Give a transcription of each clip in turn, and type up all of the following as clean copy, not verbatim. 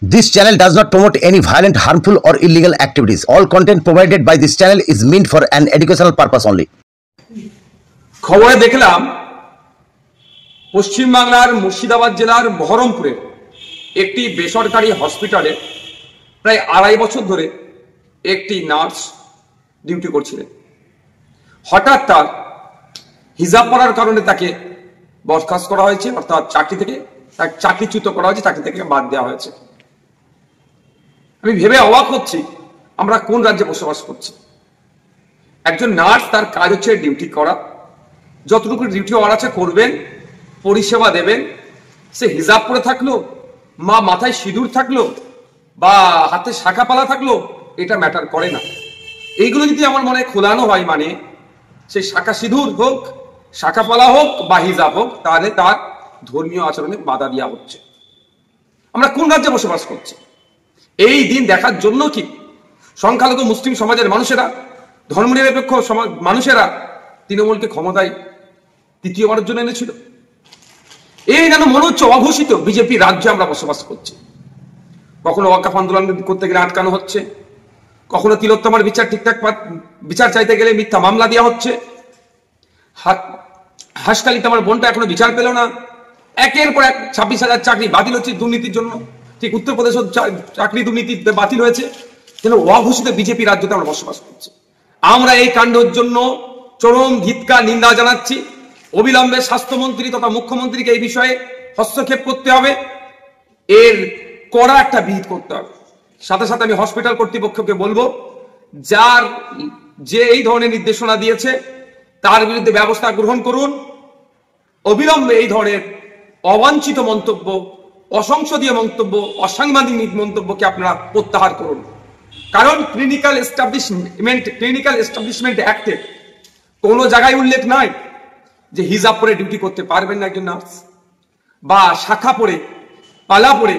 This channel does not promote any violent, harmful, or illegal activities. All content provided by this channel is meant for an educational purpose only. খবরে দেখলাম পশ্চিমবাংলার মুর্শিদাবাদ জেলার বহরমপুরে একটি বেসরকারি হসপিটালে প্রায় 2.5 বছর ধরে একটি নার্স ডিউটি করছিলেন। হঠাৎ তার হিজাব পরার কারণে তাকে বরখাস্ত করা হয়েছে, অর্থাৎ চাকরিচ্যুত করা হয়েছে, চাকরি থেকে বাদ দেওয়া হয়েছে। আমি ভেবে অবাক হচ্ছি আমরা কোন রাজ্যে বসবাস করছি। একজন নার্স, তার কাজ হচ্ছে ডিউটি করা, যতটুকু ডিউটি ওর আছে করবেন, পরিষেবা দেবেন। সে হিজাব পরে থাকলো, মাথায় সিঁদুর থাকলো, বা হাতে শাখা পালা থাকলো, এটা ম্যাটার করে না। এইগুলো যদি আমার মনে খোলানো হয়, মানে সেই শাখা সিঁদুর হোক, শাখা পালা হোক বা হিজাব হোক, তাহলে তার ধর্মীয় আচরণে বাধা দেওয়া হচ্ছে। আমরা কোন রাজ্যে বসবাস করছি? এই দিন দেখার জন্য কি সংখ্যালঘু মুসলিম সমাজের মানুষেরা, ধর্মনিরপেক্ষ মানুষেরা তৃণমূলকে ক্ষমতায় তৃতীয়বারের জন্য এনেছিল? এই যেন মনে হচ্ছে অঘোষিত বিজেপি রাজ্যে আমরা বসবাস করছি। কখনো ওয়াকফ আন্দোলন করতে গেলে আটকানো হচ্ছে, কখনো তিলোত্তমার বিচার চাইতে গেলে মিথ্যা মামলা দেওয়া হচ্ছে। হাসখালিতে আমার বোনটা এখনো বিচার পেল না। একের পর এক 26,000 চাকরি বাতিল হচ্ছে দুর্নীতির জন্য। ঠিক উত্তরপ্রদেশের চাকরি দুর্নীতি বাতিল হয়েছে। যেন অঘোষিত বিজেপি রাজ্যতে আমরা বসবাস করছি। আমরা এই কাণ্ডের জন্য চরম ধিক্কার, নিন্দা জানাচ্ছি। অবিলম্বে স্বাস্থ্যমন্ত্রী তথা মুখ্যমন্ত্রীকে এই বিষয়ে হস্তক্ষেপ করতে হবে, এর কড়া একটা বিহিত করতে হবে। সাথে সাথে আমি হসপিটাল কর্তৃপক্ষকে বলবো, যে এই ধরনের নির্দেশনা দিয়েছে তার বিরুদ্ধে ব্যবস্থা গ্রহণ করুন। অবিলম্বে এই ধরনের অবাঞ্ছিত মন্তব্য, অসংসদীয় মন্তব্য, অসাংবিধানিক মন্তব্যকে আপনারা প্রত্যাহার করুন। কারণ ক্লিনিক্যাল এস্টাবলিশমেন্ট অ্যাক্টে কোনো জায়গায় উল্লেখ নাই যে হিজাব পরে ডিউটি করতে পারবেন না একজন নার্স, বা শাখা পরে, পালা পরে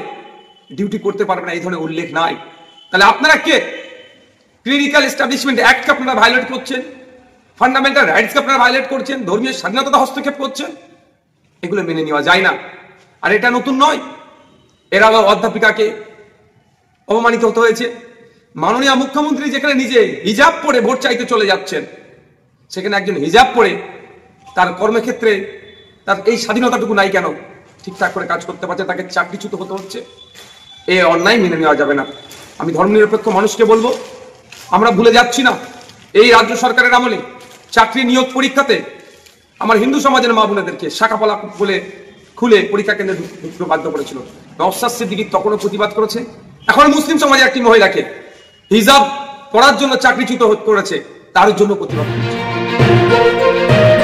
ডিউটি করতে পারবেন না, এই ধরনের উল্লেখ নাই। তাহলে আপনারা কে? ক্লিনিক্যাল এস্টাবলিশমেন্ট অ্যাক্টকে আপনারা ভায়োলেট করছেন, ফান্ডামেন্টাল রাইটসকে আপনারা ভায়োলেট করছেন, ধর্মীয় স্বাধীনতা হস্তক্ষেপ করছেন। এগুলো মেনে নেওয়া যায় না। আর এটা নতুন নয়, এর আগে অধ্যাপিকাকে অপমানিত হতে হয়েছে। মাননীয় মুখ্যমন্ত্রী যেখানে নিজে হিজাব পরে ভোট চাইতে চলে যাচ্ছেন, সেখানে একজন হিজাব পরে তার কর্মক্ষেত্রে তার এই স্বাধীনতাটুকু নাই কেন? ঠিকঠাক করে কাজ করতে পারছে, তাকে চাকরিচ্যুত হতে হচ্ছে। এই অন্যায় মেনে নেওয়া যাবে না। আমি ধর্মনিরপেক্ষ মানুষকে বলবো, আমরা ভুলে যাচ্ছি না এই রাজ্য সরকারের আমলে চাকরি নিয়োগ পরীক্ষাতে আমার হিন্দু সমাজের মা বোনেদেরকে শাখাপালা বলে খুলে পরীক্ষা কেন্দ্রে ঢুকতে বাধ্য করেছিল। নওশাদ সিদ্দিকী তখনও প্রতিবাদ করেছে। এখন মুসলিম সমাজের একটি মহিলাকে হিজাব পরার জন্য চাকরিচ্যুত করেছে, তার জন্য প্রতিবাদ করেছে।